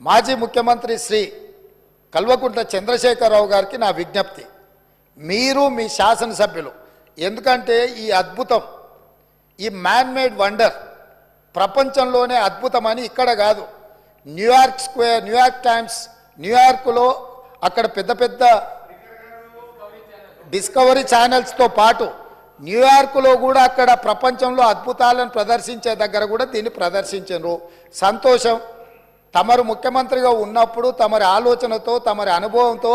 మాజీ ముఖ్యమంత్రి శ్రీ కల్వకుంట్ల చంద్రశేఖరరావు గారికి నా విజ్ఞప్తి, మీరు మీ శాసనసభ్యులు, ఎందుకంటే ఈ అద్భుతం, ఈ మ్యాన్ మేడ్ వండర్ ప్రపంచంలోనే అద్భుతమని ఇక్కడ కాదు, న్యూయార్క్ స్క్వేర్, న్యూయార్క్ టైమ్స్, న్యూయార్క్లో అక్కడ పెద్ద పెద్ద డిస్కవరీ ఛానల్స్తో పాటు న్యూయార్క్లో కూడా అక్కడ ప్రపంచంలో అద్భుతాలను ప్రదర్శించే దగ్గర కూడా దీన్ని ప్రదర్శించారు. సంతోషం. తమరు ముఖ్యమంత్రిగా ఉన్నప్పుడు తమరి ఆలోచనతో, తమరి అనుభవంతో,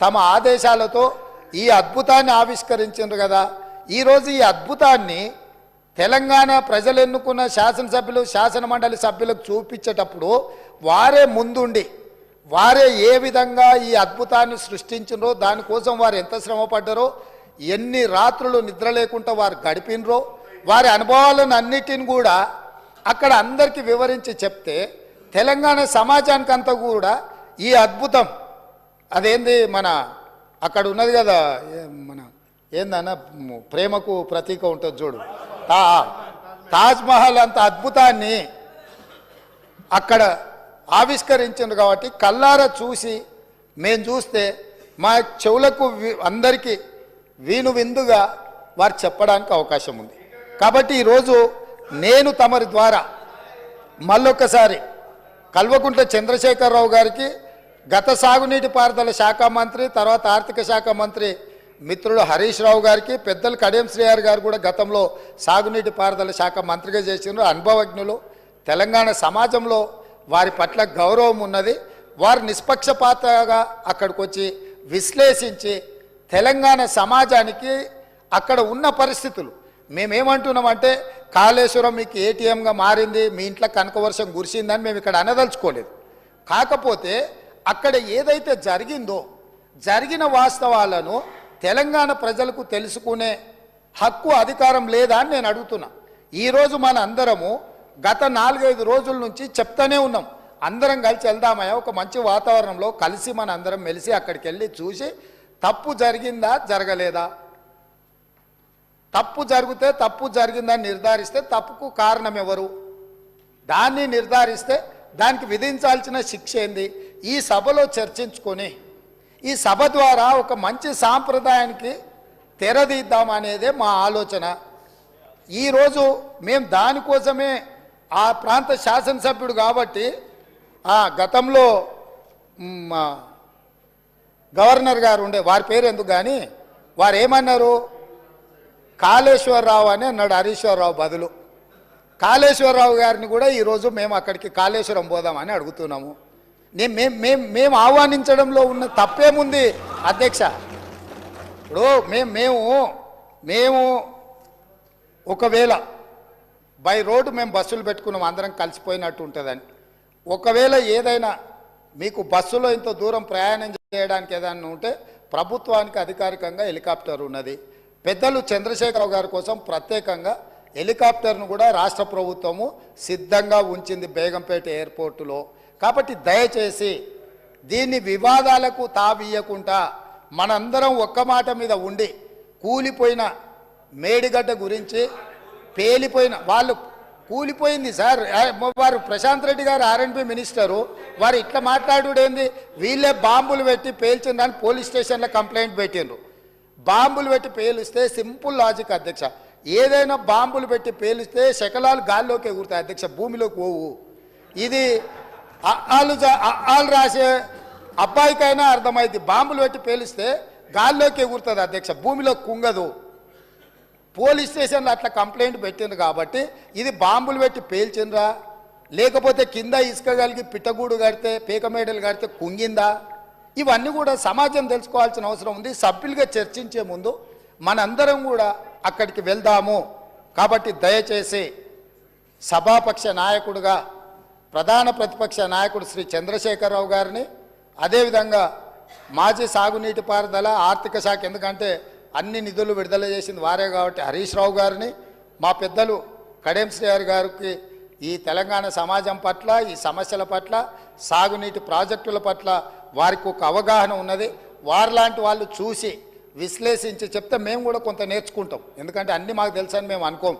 తమ ఆదేశాలతో ఈ అద్భుతాన్ని ఆవిష్కరించారు కదా. ఈరోజు ఈ అద్భుతాన్ని తెలంగాణ ప్రజలు ఎన్నుకున్న శాసనసభ్యులు, శాసనమండలి సభ్యులకు చూపించేటప్పుడు వారే ముందుండి వారే ఏ విధంగా ఈ అద్భుతాన్ని సృష్టించినరో, దానికోసం వారు ఎంత శ్రమ పడ్డారో, ఎన్ని రాత్రులు నిద్ర లేకుండా వారు గడిపినరో, వారి అనుభవాలను అన్నిటిని కూడా అక్కడ అందరికీ వివరించి చెప్తే తెలంగాణ సమాజానికి అంతా కూడా ఈ అద్భుతం అదేంది మన అక్కడ ఉన్నది కదా, మన ఏందన్న ప్రేమకు ప్రతీక ఉంటుంది చూడు, తాజ్మహల్ అంత అద్భుతాన్ని అక్కడ ఆవిష్కరించింది కాబట్టి కళ్ళారా చూసి మేము చూస్తే మా చెవులకు అందరికీ విందుగా వారు చెప్పడానికి అవకాశం ఉంది. కాబట్టి ఈరోజు నేను తమరి ద్వారా మళ్ళొక్కసారి కల్వకుంట్ల చంద్రశేఖరరావు గారికి, గత సాగునీటి పారుదల శాఖ మంత్రి, తర్వాత ఆర్థిక శాఖ మంత్రి మిత్రుడు హరీష్ రావు గారికి, పెద్దలు కడియం శ్రీహరి గారు కూడా గతంలో సాగునీటి పారుదల శాఖ మంత్రిగా చేసినారు, అనుభవజ్ఞులు. తెలంగాణ సమాజంలో వారి పట్ల గౌరవం ఉన్నది. వారు నిష్పక్షపాతంగా అక్కడికి వచ్చి విశ్లేషించి తెలంగాణ సమాజానికి అక్కడ ఉన్న పరిస్థితులు, మేమేమంటున్నామంటే కాళేశ్వరం మీకు ఏటీఎంగా మారింది, మీ ఇంట్లో కనకవర్షం కురిసిందని మేము ఇక్కడ అనదలుచుకోలేదు. కాకపోతే అక్కడ ఏదైతే జరిగిందో, జరిగిన వాస్తవాలను తెలంగాణ ప్రజలకు తెలుసుకునే హక్కు, అధికారం లేదా అని నేను అడుగుతున్నా. ఈరోజు మన అందరము గత 4-5 రోజుల నుంచి చెప్తానే ఉన్నాం, అందరం కలిసి వెళ్దామయ్యా, ఒక మంచి వాతావరణంలో కలిసి మన అందరం మెలిసి అక్కడికి వెళ్ళి చూసి తప్పు జరిగిందా జరగలేదా, తప్పు జరిగితే తప్పు జరిగిందని నిర్ధారిస్తే తప్పుకు కారణం ఎవరు, దాన్ని నిర్ధారిస్తే దానికి విధించాల్సిన శిక్ష ఏంది, ఈ సభలో చర్చించుకొని ఈ సభ ద్వారా ఒక మంచి సాంప్రదాయానికి తెరదీద్దామనేదే మా ఆలోచన. ఈరోజు మేము దానికోసమే ఆ ప్రాంత శాసనసభ్యుడు కాబట్టి గతంలో గవర్నర్ గారు ఉండే, వారి పేరు ఎందుకు కానీ, వారు ఏమన్నారు, కాళేశ్వరరావు అని అన్నాడు హరీశ్వరరావు బదులు. కాళేశ్వరరావు గారిని కూడా ఈరోజు మేము అక్కడికి కాళేశ్వరం పోదామని అడుగుతున్నాము. మేము ఆహ్వానించడంలో ఉన్న తప్పేముంది అధ్యక్ష? ఇప్పుడు మేము ఒకవేళ బై రోడ్డు మేము బస్సులు పెట్టుకున్నాం, అందరం కలిసిపోయినట్టు ఉంటుందని. ఒకవేళ ఏదైనా మీకు బస్సులో ఇంత దూరం ప్రయాణం చేయడానికి ఏదైనా ఉంటే ప్రభుత్వానికి అధికారికంగా హెలికాప్టర్ ఉన్నది. పెద్దలు చంద్రశేఖరరావు గారి కోసం ప్రత్యేకంగా హెలికాప్టర్ను కూడా రాష్ట్ర ప్రభుత్వము సిద్ధంగా ఉంచింది బేగంపేట ఎయిర్పోర్టులో. కాబట్టి దయచేసి దీన్ని వివాదాలకు తావియ్యకుండా మనందరం ఒక్క మాట మీద ఉండి, కూలిపోయిన మేడిగడ్డ గురించి, పేలిపోయిన వాళ్ళు కూలిపోయింది సార్, వారు ప్రశాంత్ రెడ్డి గారు ఆర్ఎండ్బి మినిస్టరు, వారు ఇట్లా మాట్లాడుడేంది, వీళ్ళే బాంబులు పెట్టి పేల్చిందని పోలీస్ స్టేషన్లో కంప్లైంట్ పెట్టిండ్రు. బాంబులు పెట్టి పేలిస్తే సింపుల్ లాజిక్ అధ్యక్ష, ఏదైనా బాంబులు పెట్టి పేలిస్తే శకలాలు గాల్లోకి ఎగురుతాయి అధ్యక్ష, భూమిలోకి పోవు. ఇది ఆళ్ళు రాసే అబ్బాయికైనా అర్థమైంది, బాంబులు పెట్టి పేలిస్తే గాల్లోకి ఎగురుతుంది అధ్యక్ష, భూమిలో కుంగదు. పోలీస్ స్టేషన్లో అట్లా కంప్లైంట్ పెట్టింది కాబట్టి ఇది బాంబులు పెట్టి పేల్చిండ్రా, లేకపోతే కింద ఇసుక కలిగి పిట్టగూడు కడితే, పీకమేడలు కడితే కుంగిందా, ఇవన్నీ కూడా సమాజం తెలుసుకోవాల్సిన అవసరం ఉంది. సభ్యులుగా చర్చించే ముందు మనందరం కూడా అక్కడికి వెళ్దాము. కాబట్టి దయచేసి సభాపక్ష నాయకుడుగా ప్రధాన ప్రతిపక్ష నాయకుడు శ్రీ చంద్రశేఖరరావు గారిని, అదేవిధంగా మాజీ సాగునీటి పారుదల ఆర్థిక శాఖ, ఎందుకంటే అన్ని నిధులు విడుదల చేసింది వారే కాబట్టి హరీష్ రావు గారిని, మా పెద్దలు కడియం శ్రీహరి గారికి ఈ తెలంగాణ సమాజం పట్ల, ఈ సమస్యల పట్ల, సాగునీటి ప్రాజెక్టుల పట్ల వారికి ఒక అవగాహన ఉన్నది. వారిలాంటి వాళ్ళు చూసి విశ్లేషించి చెప్తే మేము కూడా కొంత నేర్చుకుంటాం, ఎందుకంటే అన్నీ మాకు తెలుసని మేము అనుకోం.